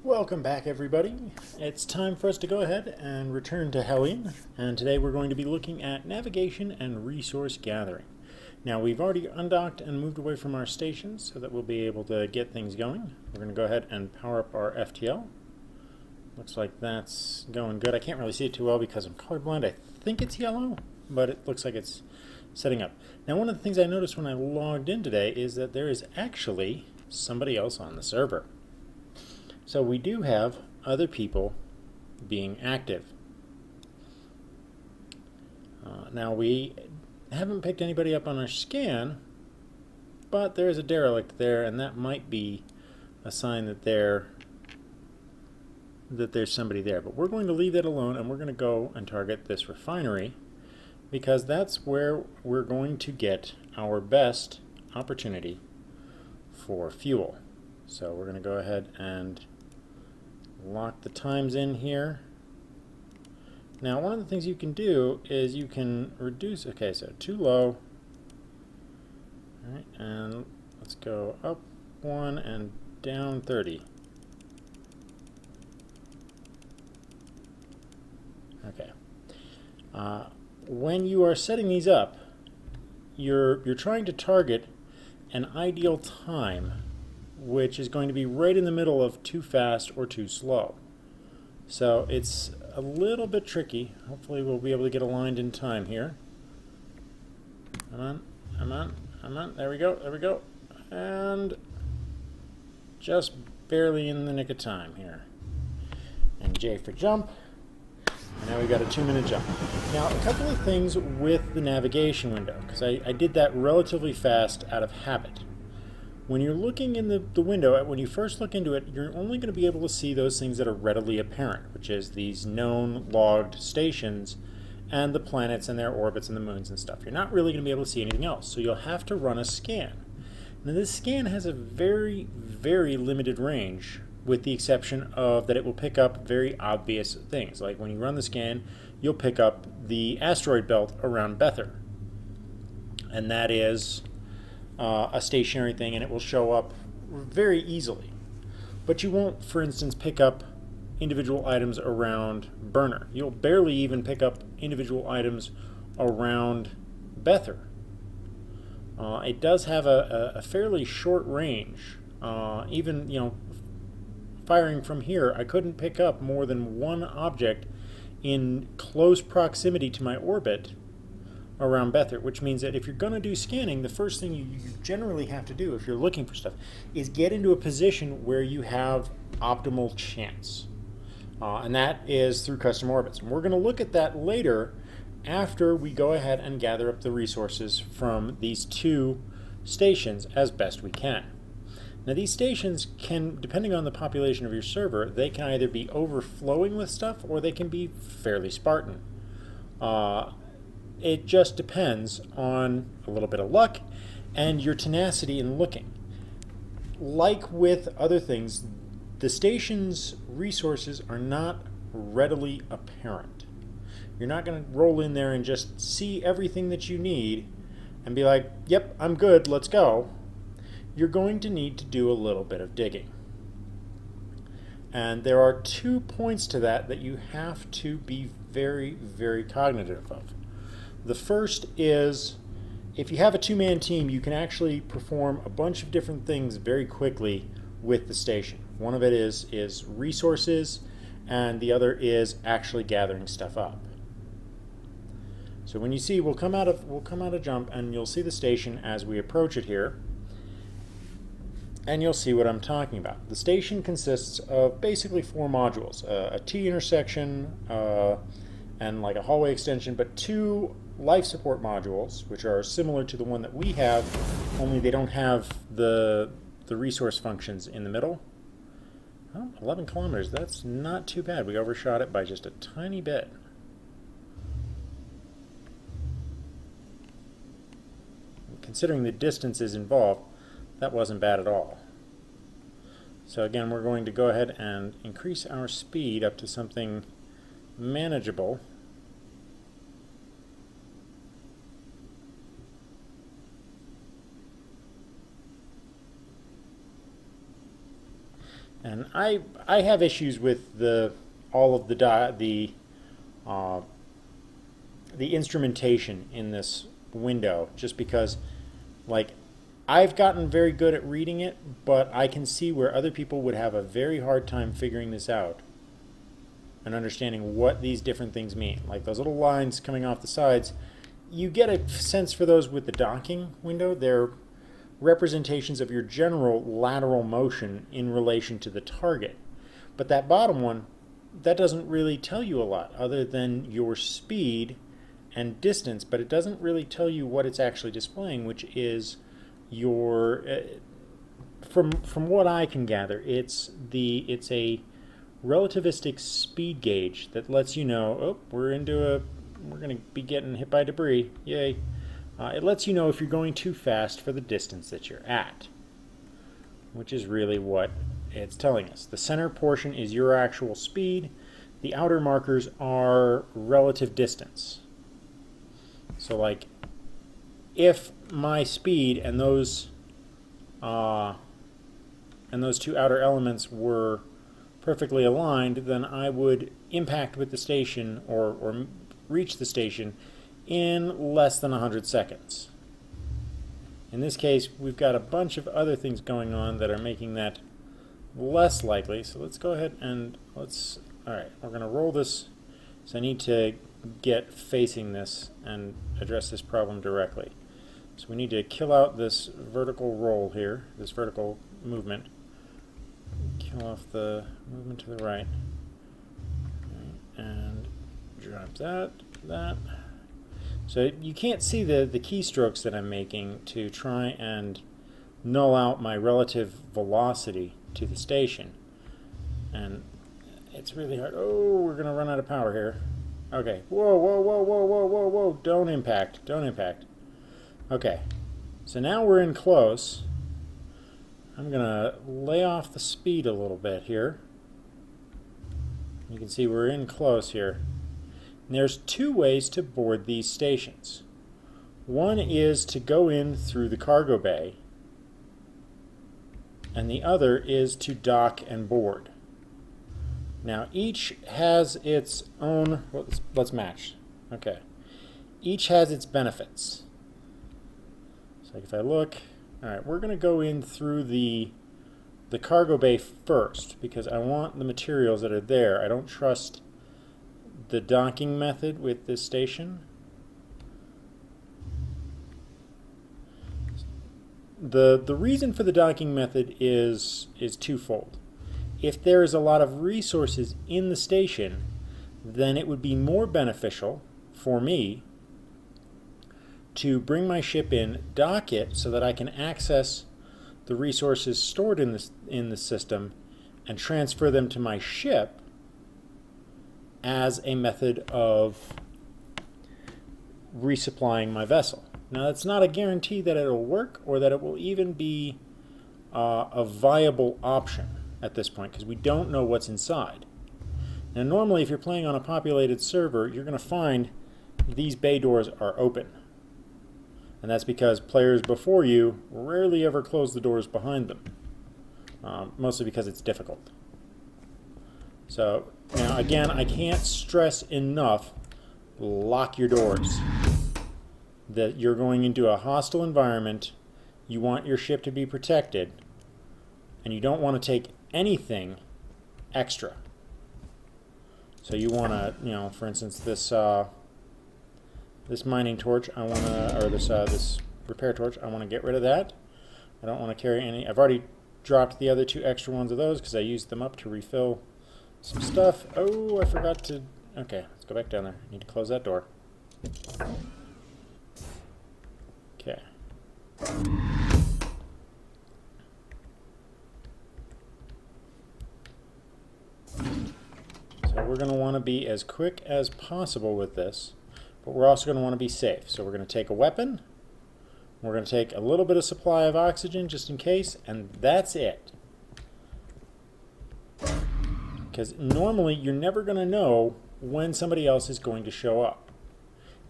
Welcome back, everybody. It's time for us to go ahead and return to Hellion, and today we're going to be looking at navigation and resource gathering. Now, we've already undocked and moved away from our stations so that we'll be able to get things going. We're going to go ahead and power up our FTL. Looks like that's going good. I can't really see it too well because I'm colorblind. I think it's yellow, but it looks like it's setting up. Now, one of the things I noticed when I logged in today is that there is actually somebody else on the server. So we do have other people being active. Now we haven't picked anybody up on our scan, but there is a derelict there, and that might be a sign that there's somebody there. But we're going to leave that alone, and we're going to go and target this refinery because that's where we're going to get our best opportunity for fuel. So we're going to go ahead and lock the times in here. Now, one of the things you can do is you can reduce, okay, so too low. All right, and let's go up 1 and down 30. Okay. When you are setting these up, you're trying to target an ideal time, which is going to be right in the middle of too fast or too slow. So it's a little bit tricky. Hopefully we'll be able to get aligned in time here. Come on, come on, come on. There we go, there we go. And just barely in the nick of time here. And J for jump. And now we've got a 2-minute jump. Now, a couple of things with the navigation window, because I did that relatively fast out of habit. When you're looking in the window, when you first look into it, you're only going to be able to see those things that are readily apparent, which is these known logged stations and the planets and their orbits and the moons and stuff. You're not really going to be able to see anything else, so you'll have to run a scan. Now, this scan has a very, very limited range, with the exception of that it will pick up very obvious things. Like when you run the scan, you'll pick up the asteroid belt around Bether, and that is a stationary thing, and it will show up very easily. But you won't, for instance, pick up individual items around Burner. You'll barely even pick up individual items around Bether. It does have a fairly short range. Even, firing from here, I couldn't pick up more than one object in close proximity to my orbit around Bether, which means that if you're going to do scanning, the first thing you generally have to do if you're looking for stuff is get into a position where you have optimal chance. And that is through custom orbits. And we're going to look at that later after we go ahead and gather up the resources from these two stations as best we can. Now, these stations can, depending on the population of your server, they can either be overflowing with stuff or they can be fairly Spartan. It just depends on a little bit of luck and your tenacity in looking. Like with other things, the station's resources are not readily apparent. You're not going to roll in there and just see everything that you need and be like, yep, I'm good, let's go. You're going to need to do a little bit of digging. And there are 2 points to that you have to be very, very cognitive of. The first is, if you have a 2-man team, you can actually perform a bunch of different things very quickly with the station. One of it is resources, and the other is actually gathering stuff up. So when you see, we'll come out of jump, and you'll see the station as we approach it here, and you'll see what I'm talking about. The station consists of basically 4 modules: a T intersection, and like a hallway extension, but 2 life support modules, which are similar to the one that we have, only they don't have the resource functions in the middle. Oh, 11 kilometers, that's not too bad. We overshot it by just a tiny bit. Considering the distances involved, that wasn't bad at all. So again, we're going to go ahead and increase our speed up to something manageable. And I have issues with all of the instrumentation in this window, just because, like, I've gotten very good at reading it, but I can see where other people would have a very hard time figuring this out and understanding what these different things mean. Like those little lines coming off the sides, you get a sense for those with the docking window. They're representations of your general lateral motion in relation to the target. But that bottom one, that doesn't really tell you a lot other than your speed and distance, but it doesn't really tell you what it's actually displaying, which is your from what I can gather, it's a relativistic speed gauge that lets you know, oh, we're going to be getting hit by debris. Yay. It lets you know if you're going too fast for the distance that you're at, which is really what it's telling us. The center portion is your actual speed. The outer markers are relative distance. So like, if my speed and those two outer elements were perfectly aligned, then I would impact with the station or reach the station in less than 100 seconds. In this case, we've got a bunch of other things going on that are making that less likely. So let's go ahead and alright, we're going to roll this. So I need to get facing this and address this problem directly. So we need to kill out this vertical roll here, this vertical movement. Kill off the movement to the right. And drop that. So you can't see the keystrokes that I'm making to try and null out my relative velocity to the station. And it's really hard. Oh, we're going to run out of power here. Okay. Whoa. Don't impact. Okay. So now we're in close. I'm going to lay off the speed a little bit here. You can see we're in close here. And there's two ways to board these stations. One is to go in through the cargo bay, and the other is to dock and board. Now each has its own, let's match. Okay. Each has its benefits. So if I look, alright, we're going to go in through the cargo bay first because I want the materials that are there. I don't trust the docking method with this station. The reason for the docking method is twofold. If there is a lot of resources in the station, then it would be more beneficial for me to bring my ship in, dock it so that I can access the resources stored in the system and transfer them to my ship as a method of resupplying my vessel. Now that's not a guarantee that it'll work or that it will even be a viable option at this point because we don't know what's inside. Now normally if you're playing on a populated server, you're going to find these bay doors are open. And that's because players before you rarely ever close the doors behind them, mostly because it's difficult. So now again, I can't stress enough, lock your doors. That you're going into a hostile environment, you want your ship to be protected, and you don't want to take anything extra. So you want to, for instance, this mining torch, I want to, or this repair torch, I want to get rid of that. I don't want to carry any. I've already dropped the other two extra ones of those because I used them up to refill some stuff. Oh, I forgot to. Okay, let's go back down there. I need to close that door. Okay. So we're going to want to be as quick as possible with this, but we're also going to want to be safe. So we're going to take a weapon, we're going to take a little bit of supply of oxygen just in case, and that's it. Because normally you're never going to know when somebody else is going to show up.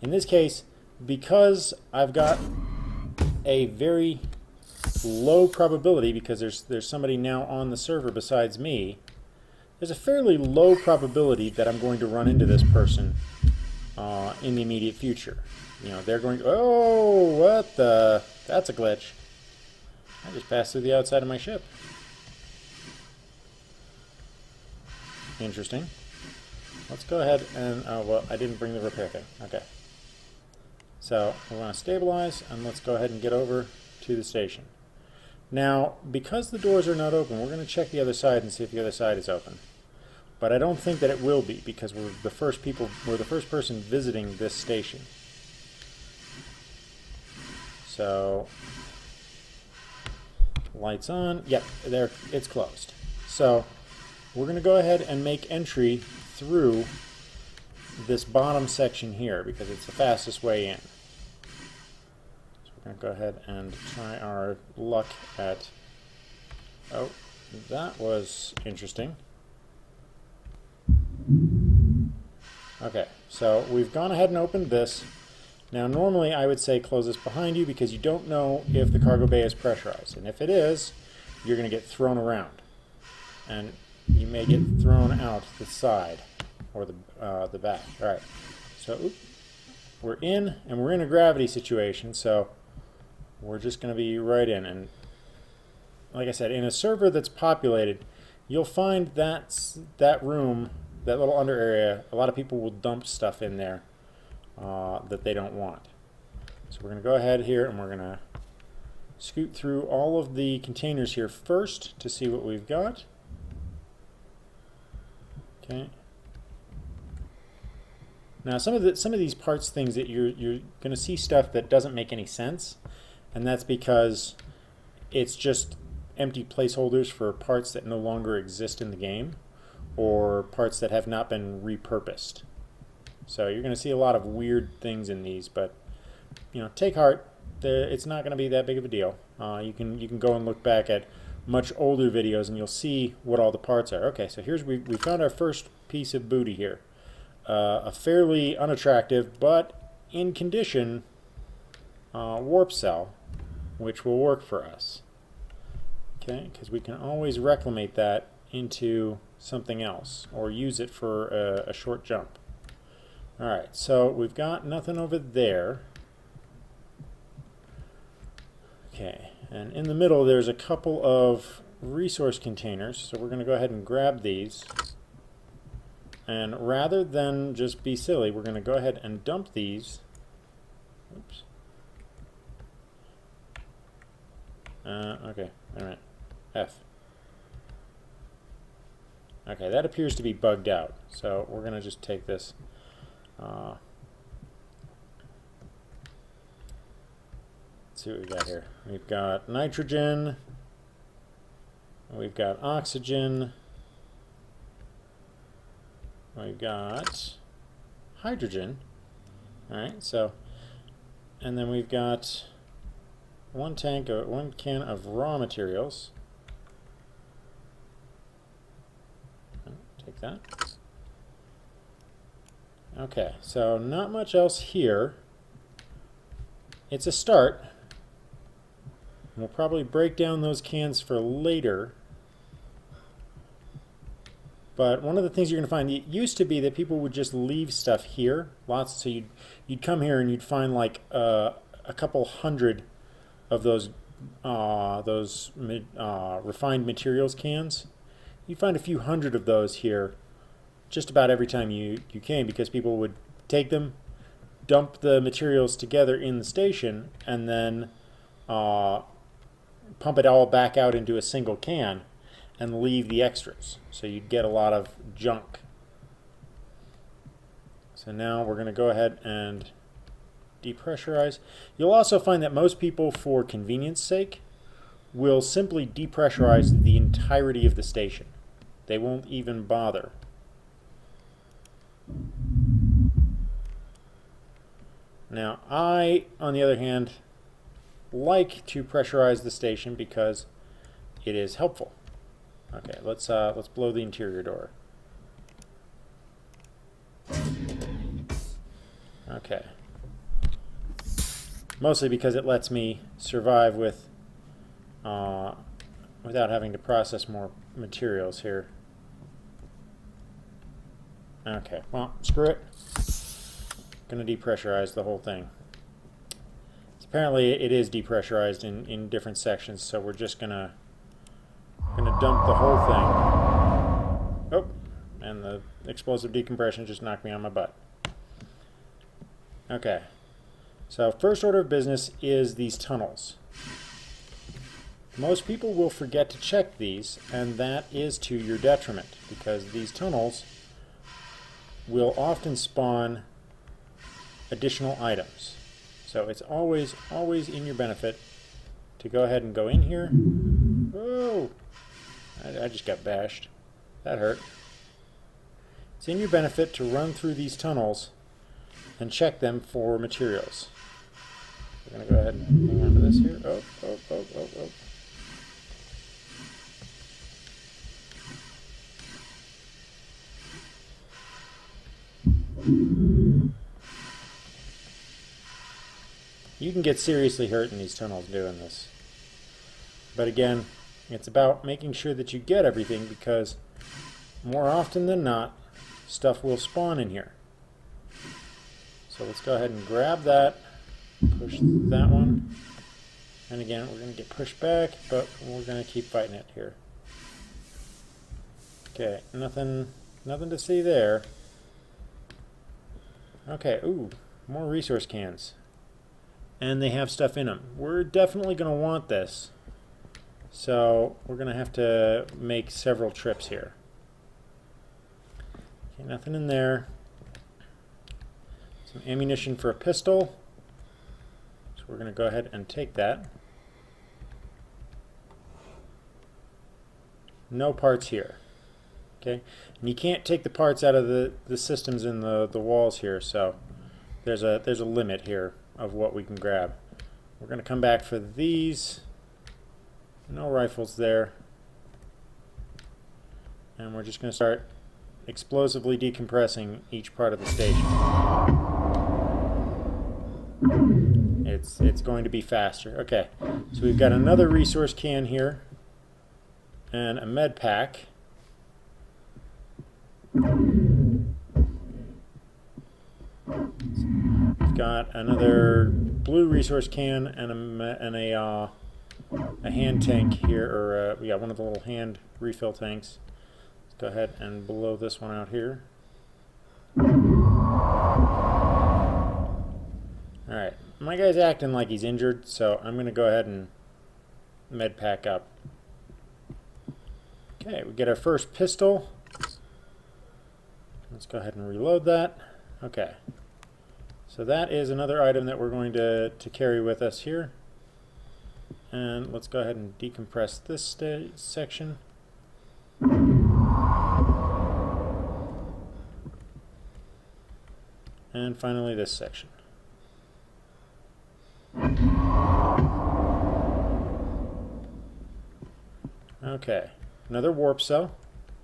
In this case, because I've got a very low probability, because there's somebody now on the server besides me, there's a fairly low probability that I'm going to run into this person in the immediate future. You know, they're going to, oh, what the, that's a glitch. I just passed through the outside of my ship. Interesting. Let's go ahead and, oh, well, I didn't bring the repair thing. Okay. So, we want to stabilize, and let's go ahead and get over to the station. Now, because the doors are not open, we're going to check the other side and see if the other side is open. But I don't think that it will be, because we're the first person visiting this station. So, lights on. Yep, there, it's closed. So, we're going to go ahead and make entry through this bottom section here, because it's the fastest way in. So we're going to go ahead and try our luck at... Oh, that was interesting. Okay, so we've gone ahead and opened this. Now normally I would say close this behind you, because you don't know if the cargo bay is pressurized. And if it is, you're going to get thrown around. And you may get thrown out the side or the back. All right, so we're in, and we're in a gravity situation, so we're just going to be right in. And like I said, in a server that's populated, you'll find that room, that little under area, a lot of people will dump stuff in there that they don't want. So we're going to go ahead here, and we're going to scoot through all of the containers here first to see what we've got. Okay. Now some of these parts things that you're going to see stuff that doesn't make any sense, and that's because it's just empty placeholders for parts that no longer exist in the game, or parts that have not been repurposed. So you're going to see a lot of weird things in these, but you know, take heart. It's not going to be that big of a deal. You can go and look back at much older videos, and you'll see what all the parts are. Okay, so here's we found our first piece of booty here. A fairly unattractive but in condition warp cell, which will work for us. Okay, because we can always reclimate that into something else or use it for a short jump. Alright, so we've got nothing over there. Okay, and in the middle there's a couple of resource containers, so we're going to go ahead and grab these. And rather than just be silly, we're going to go ahead and dump these. Oops. Okay, alright. F. Okay, that appears to be bugged out, so we're going to just take this. Let's see what we got here. We've got nitrogen, we've got oxygen, we've got hydrogen. Alright, so, and then we've got one can of raw materials. Take that. Okay, so not much else here. It's a start. We'll probably break down those cans for later. But one of the things you're going to find, it used to be that people would just leave stuff here. Lots, so you'd come here and you'd find like a couple hundred of those refined materials cans. You'd find a few hundred of those here just about every time you came, because people would take them, dump the materials together in the station, and then pump it all back out into a single can and leave the extras. So you'd get a lot of junk. So now we're going to go ahead and depressurize. You'll also find that most people, for convenience sake, will simply depressurize the entirety of the station. They won't even bother. Now, I, on the other hand, like to pressurize the station because it is helpful. Okay, let's blow the interior door. Okay. Mostly because it lets me survive with without having to process more materials here. Okay, well, screw it. Going to depressurize the whole thing. Apparently it is depressurized in different sections, so we're just gonna dump the whole thing. Oh, and the explosive decompression just knocked me on my butt. Okay, so first order of business is these tunnels. Most people will forget to check these, and that is to your detriment, because these tunnels will often spawn additional items. So it's always in your benefit to go ahead and go in here. Oh, I just got bashed. That hurt. It's in your benefit to run through these tunnels and check them for materials. We're going to go ahead and hang on to this here. Oh. You can get seriously hurt in these tunnels doing this. But again, it's about making sure that you get everything, because more often than not, stuff will spawn in here. So let's go ahead and grab that, push that one, and again, we're going to get pushed back, but we're going to keep fighting it here. Okay, nothing to see there. Okay, ooh, more resource cans. And they have stuff in them. We're definitely going to want this. So we're going to have to make several trips here. Okay, nothing in there. Some ammunition for a pistol. So we're going to go ahead and take that. No parts here. Okay, and you can't take the parts out of the systems in the walls here, so there's a limit here of what we can grab. We're going to come back for these. No rifles there. And we're just going to start explosively decompressing each part of the station. It's going to be faster. Okay, so we've got another resource can here and a med pack. We've got another blue resource can and a hand tank here, or we got one of the little hand refill tanks. Let's go ahead and blow this one out here. Alright, my guy's acting like he's injured, so I'm going to go ahead and med pack up. Okay, we get our first pistol. Let's go ahead and reload that. Okay. So that is another item that we're going to carry with us here. And let's go ahead and decompress this section. And finally this section. Okay, another warp cell.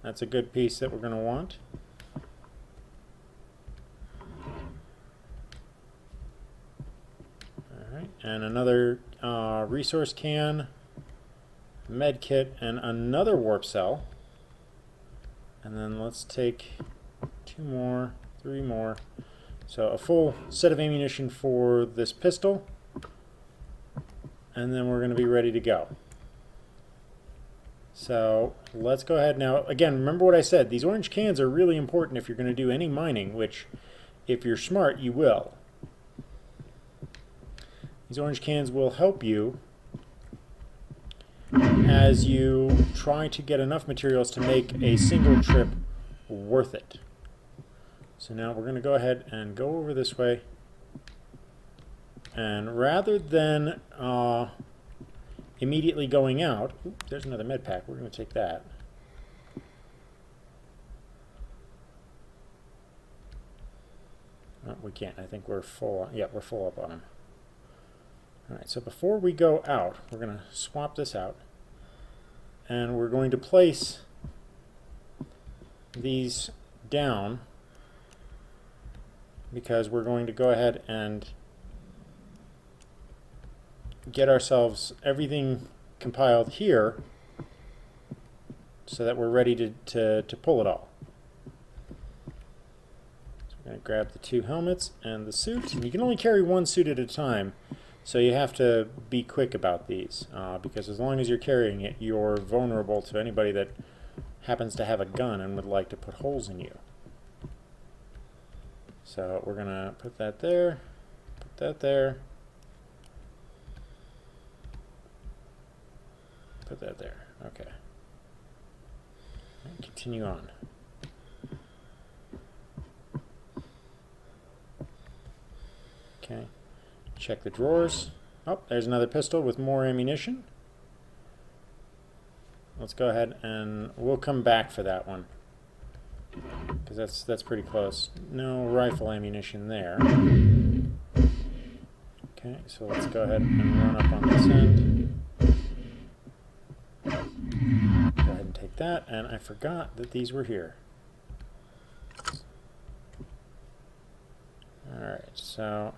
That's a good piece that we're going to want. And another resource can, med kit, and another warp cell. And then let's take 2 more, 3 more. So a full set of ammunition for this pistol. And then we're going to be ready to go. So let's go ahead now. Again, remember what I said. These orange cans are really important if you're going to do any mining, which if you're smart, you will. These orange cans will help you as you try to get enough materials to make a single trip worth it. So now we're going to go ahead and go over this way. And rather than immediately going out, oops, there's another med pack. We're going to take that. Oh, we can't. I think we're full. Yeah, we're full up on them. Alright, so before we go out, we're going to swap this out, and we're going to place these down because we're going to go ahead and get ourselves everything compiled here so that we're ready to pull it all. So we're going to grab the 2 helmets and the suit. And you can only carry 1 suit at a time, so you have to be quick about these, because as long as you're carrying it, you're vulnerable to anybody that happens to have a gun and would like to put holes in you. So we're going to put that there, put that there, put that there. Okay. And continue on. Okay. Check the drawers. Oh, there's another pistol with more ammunition. Let's go ahead and we'll come back for that one, because that's pretty close. No rifle ammunition there. Okay, so let's go ahead and run up on this end. Go ahead and take that, and I forgot that these were here. Alright, so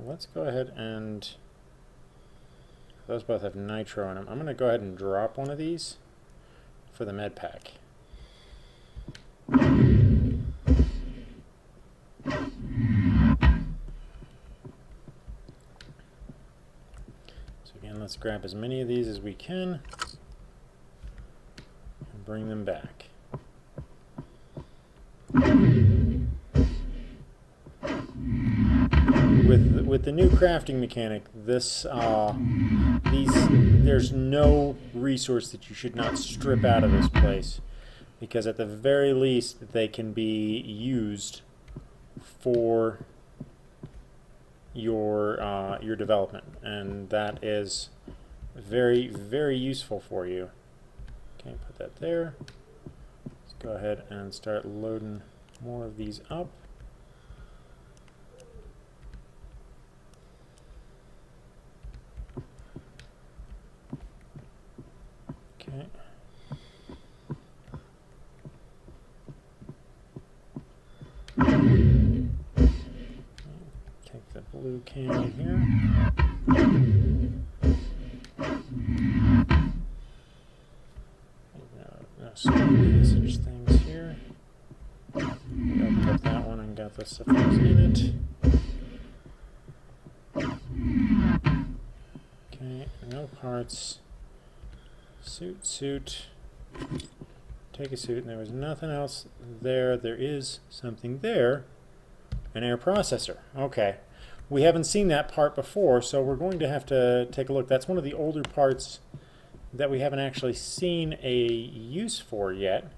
let's go ahead and... those both have nitro in them. I'm going to go ahead and drop one of these for the med pack. So again, let's grab as many of these as we can and bring them back. With the new crafting mechanic, there's no resource that you should not strip out of this place, because at the very least they can be used for your development, and that is very, very useful for you. Okay, put that there. Let's go ahead and start loading more of these up. Okay. Take the blue can here. No message things here. We opened up that one and got the stuff that was in it. Okay, no parts. Suit. Take a suit, and there was nothing else there. There is something there. An air processor. Okay. We haven't seen that part before, so we're going to have to take a look. That's one of the older parts that we haven't actually seen a use for yet,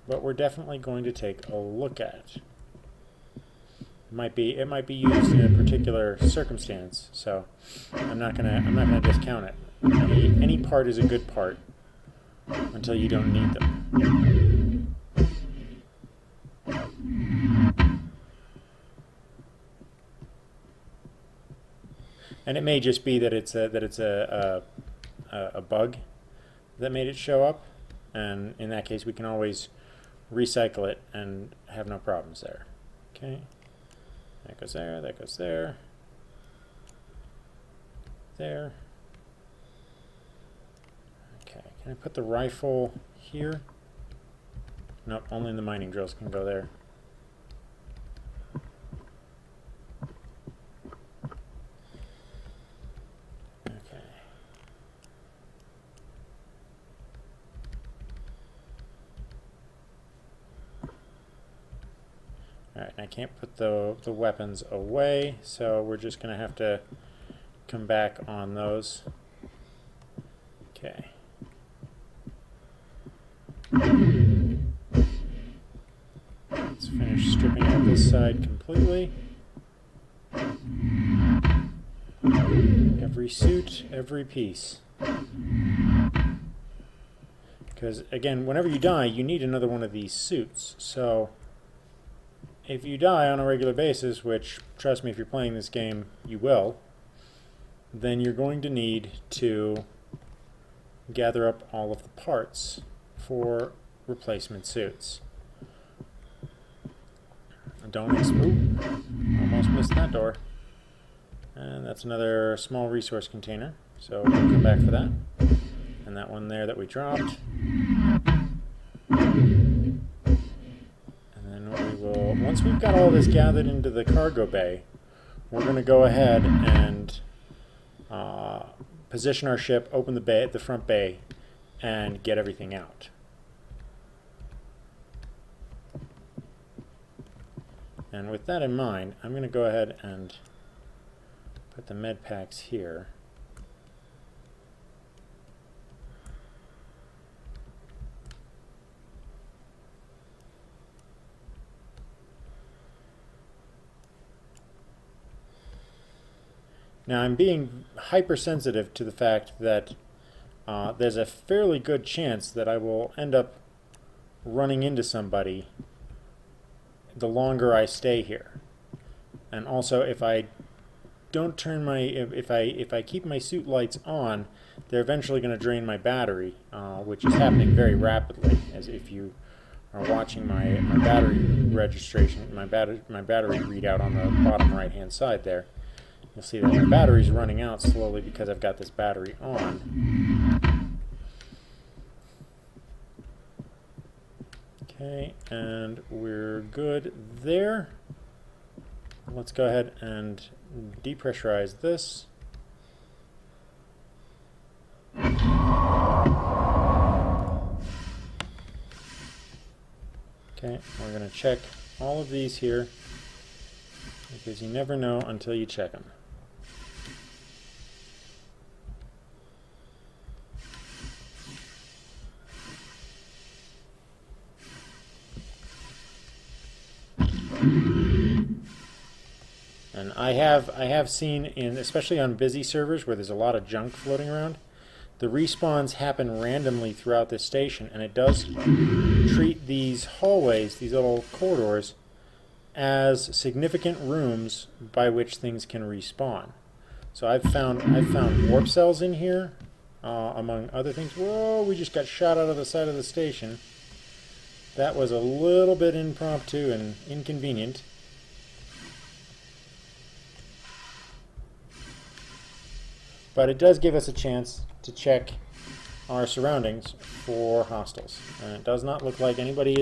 but we're definitely going to take a look at. It might be used in a particular circumstance, so I'm not gonna discount it. Any part is a good part until you don't need them. And it may just be that it's a bug that made it show up, and in that case we can always recycle it and have no problems there. Okay, that goes there, that goes there, there. Okay, can I put the rifle here? Nope, only the mining drills can go there. Okay. Alright, I can't put the weapons away, so we're just going to have to come back on those. Okay. Let's finish stripping out this side completely. Every suit, every piece. Because, again, whenever you die, you need another one of these suits. So, if you die on a regular basis, which, trust me, if you're playing this game, you will, then you're going to need to gather up all of the parts for replacement suits. Don't almost missed that door. And that's another small resource container, so we'll come back for that. And that one there that we dropped. And then we will, once we've got all this gathered into the cargo bay, we're going to go ahead and position our ship, open the bay, the front bay, and get everything out. And with that in mind, I'm going to go ahead and put the med packs here. Now I'm being hypersensitive to the fact that there's a fairly good chance that I will end up running into somebody the longer I stay here. And also, if I don't turn my, if I keep my suit lights on, they're eventually going to drain my battery, which is happening very rapidly. As if you are watching my battery registration, my battery readout on the bottom right hand side there, you'll see that my battery's running out slowly because I've got this battery on. Okay, and we're good there. Let's go ahead and depressurize this. Okay, we're going to check all of these here because you never know until you check them. And I have seen, especially on busy servers where there's a lot of junk floating around, the respawns happen randomly throughout this station, and it does treat these hallways, these little corridors, as significant rooms by which things can respawn. So I've found warp cells in here, among other things. Whoa, we just got shot out of the side of the station. That was a little bit impromptu and inconvenient. But it does give us a chance to check our surroundings for hostiles. And it does not look like anybody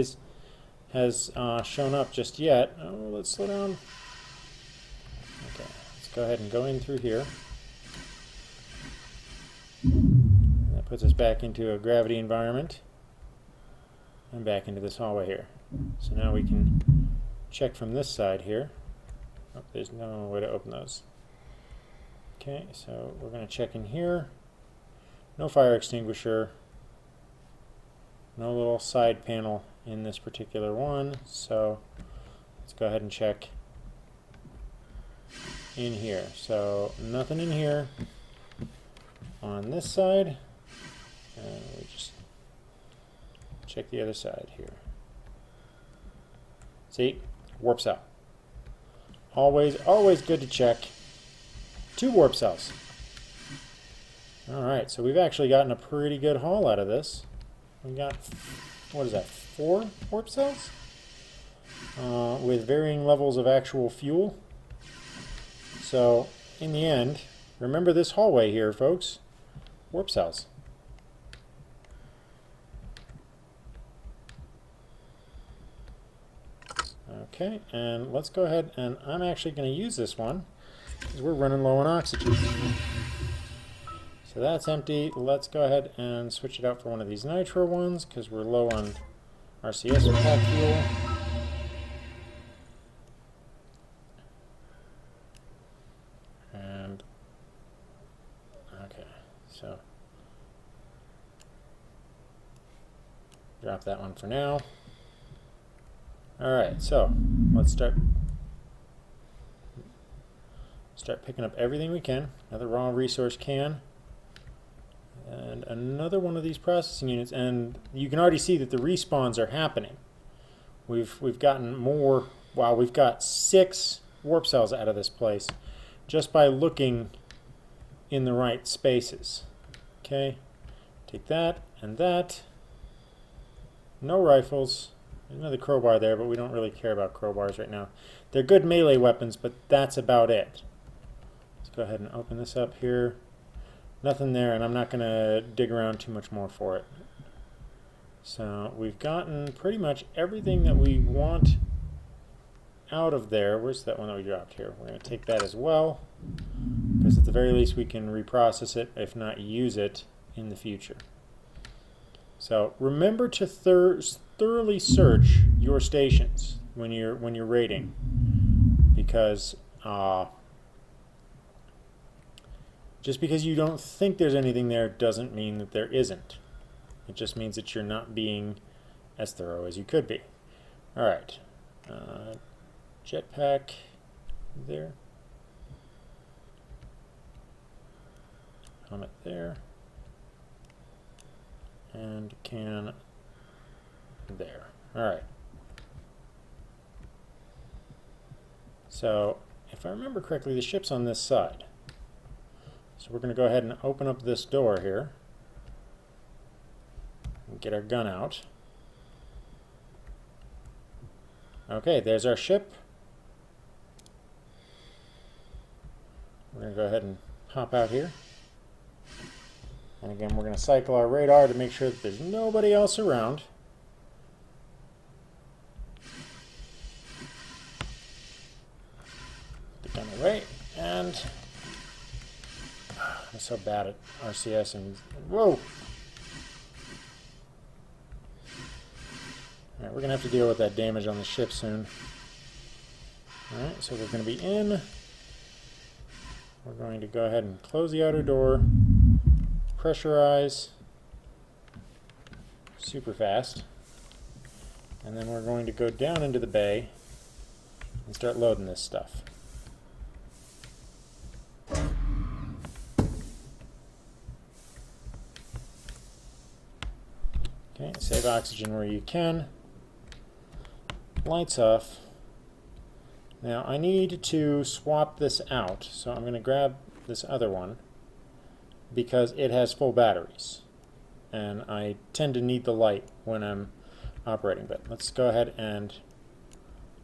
has shown up just yet. Oh, let's slow down. Okay, let's go ahead and go in through here. That puts us back into a gravity environment. And back into this hallway here. So now we can check from this side here. Oh, there's no way to open those. Okay, so we're going to check in here. No fire extinguisher. No little side panel in this particular one. So let's go ahead and check in here. So nothing in here on this side. And we just check the other side here. See? Warps out. Always good to check. 2 warp cells. Alright, so we've actually gotten a pretty good haul out of this. We got, what is that, 4 warp cells? With varying levels of actual fuel. So, in the end, remember this hallway here, folks. Warp cells. Okay, and let's go ahead, and I'm actually going to use this one because we're running low on oxygen. So that's empty. Let's go ahead and switch it out for one of these nitro ones because we're low on RCS pack fuel. And okay, so drop that one for now. Alright, so let's start picking up everything we can. Another raw resource can. And another one of these processing units. And you can already see that the respawns are happening. We've gotten more. Wow, we've got 6 warp cells out of this place just by looking in the right spaces. Okay, take that and that. No rifles. There's another crowbar there, but we don't really care about crowbars right now. They're good melee weapons, but that's about it. Let's go ahead and open this up here. Nothing there, and I'm not going to dig around too much more for it. So we've gotten pretty much everything that we want out of there. Where's that one that we dropped here? We're going to take that as well, because at the very least we can reprocess it, if not use it in the future. So remember to thoroughly search your stations when you're raiding, because just because you don't think there's anything there doesn't mean that there isn't. It just means that you're not being as thorough as you could be. All right, jetpack there, helmet there, and can there. All right. So if I remember correctly, the ship's on this side. So we're going to go ahead and open up this door here and get our gun out. Okay, there's our ship. We're going to go ahead and hop out here. And again, we're going to cycle our radar to make sure that there's nobody else around. Put the gun away, and I'm so bad at RCS and whoa! Alright, we're going to have to deal with that damage on the ship soon. Alright, so we're going to be in. We're going to go ahead and close the outer door, pressurize super fast, and then we're going to go down into the bay and start loading this stuff. Okay, save oxygen where you can. Lights off. Now I need to swap this out, so I'm going to grab this other one because it has full batteries and I tend to need the light when I'm operating. But let's go ahead and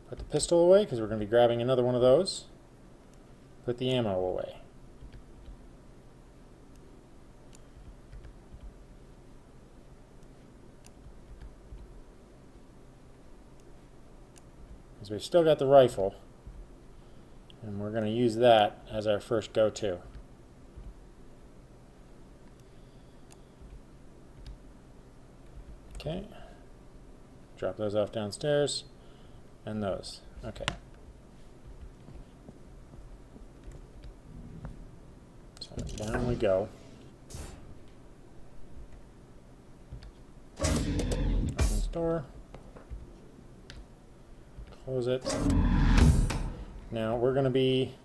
put the pistol away because we're going to be grabbing another one of those. Put the ammo away. Because we've still got the rifle, and we're going to use that as our first go-to. Okay, drop those off downstairs, and those. Okay. So down we go. Open this door. Close it. Now we're going to be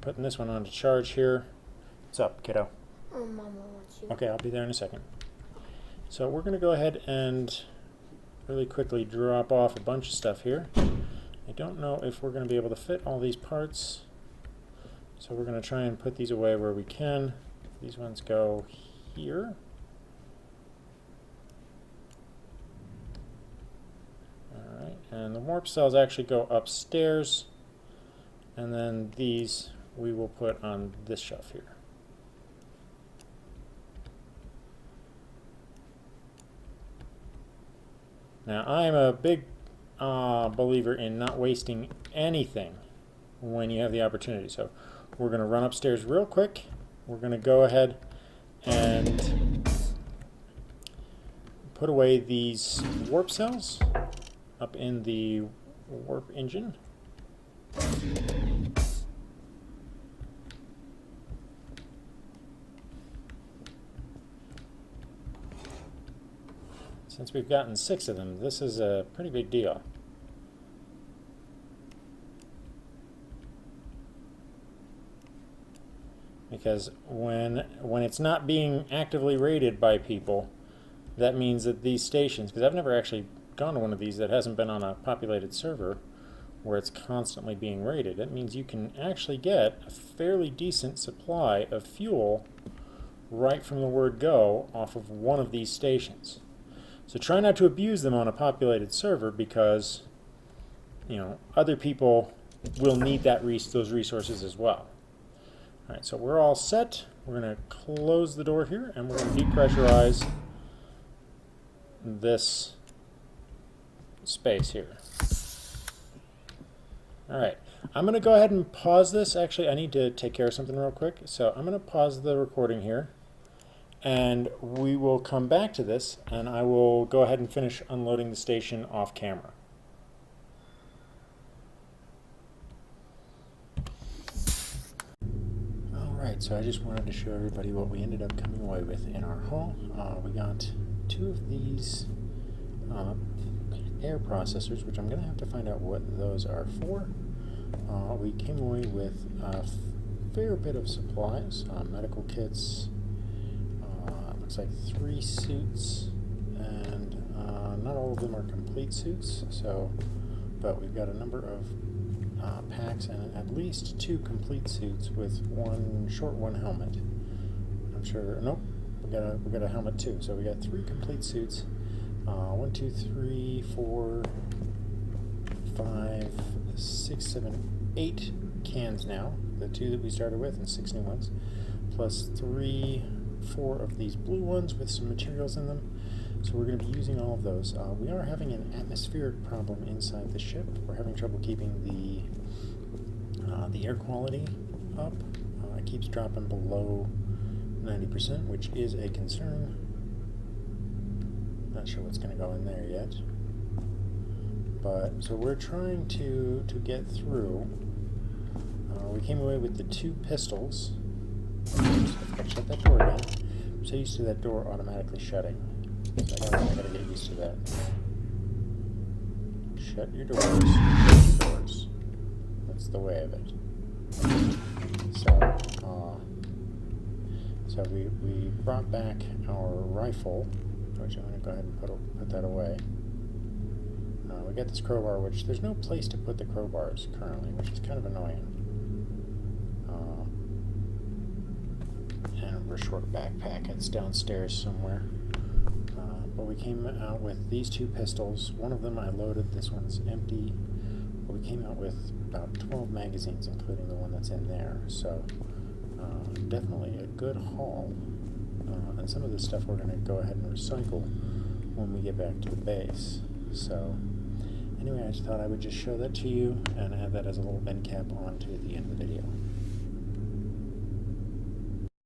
putting this one on to charge here. What's up, kiddo? Oh, Mama wants you. Okay, I'll be there in a second. So we're going to go ahead and really quickly drop off a bunch of stuff here. I don't know if we're going to be able to fit all these parts, so we're going to try and put these away where we can. These ones go here. And the warp cells actually go upstairs, and then these we will put on this shelf here. Now I'm a big believer in not wasting anything when you have the opportunity. So we're going to run upstairs real quick. We're going to go ahead and put away these warp cells up in the warp engine. Since we've gotten 6 of them, this is a pretty big deal. Because when it's not being actively raided by people, that means that these stations, because I've never actually gone to one of these that hasn't been on a populated server where it's constantly being raided. That means you can actually get a fairly decent supply of fuel right from the word go off of one of these stations. So try not to abuse them on a populated server, because other people will need those resources as well. Alright, so we're all set. We're going to close the door here, and we're going to depressurize this space here. Alright, I'm going to go ahead and pause this. Actually, I need to take care of something real quick. So I'm going to pause the recording here, and we will come back to this, and I will go ahead and finish unloading the station off camera. Alright, so I just wanted to show everybody what we ended up coming away with in our haul. We got 2 of these air processors, which I'm going to have to find out what those are for. We came away with a fair bit of supplies, medical kits, looks like 3 suits, and not all of them are complete suits, but we've got a number of packs and at least 2 complete suits with one short one helmet. I'm sure, nope, we got a helmet too, so we got 3 complete suits. 1, 2, 3, 4, 5, 6, 7, 8 cans now. The 2 that we started with and 6 new ones, plus 4 of these blue ones with some materials in them. So we're going to be using all of those. We are having an atmospheric problem inside the ship. We're having trouble keeping the air quality up. It keeps dropping below 90%, which is a concern. Not sure what's going to go in there yet. But so we're trying to get through. We came away with the 2 pistols. So I've got to shut that door again. I'm so used to that door automatically shutting. So I gotta get used to that. Shut your doors. Shut your doors. That's the way of it. So we brought back our rifle, which I'm gonna go ahead and put that away. We got this crowbar, which there's no place to put the crowbars currently, which is kind of annoying. And we're short a backpack. It's downstairs somewhere. But we came out with these 2 pistols. One of them I loaded. This one's empty. But we came out with about 12 magazines, including the one that's in there. So definitely a good haul. And some of this stuff we're going to go ahead and recycle when we get back to the base. So anyway, I just thought I would just show that to you and add that as a little end cap onto the end of the video.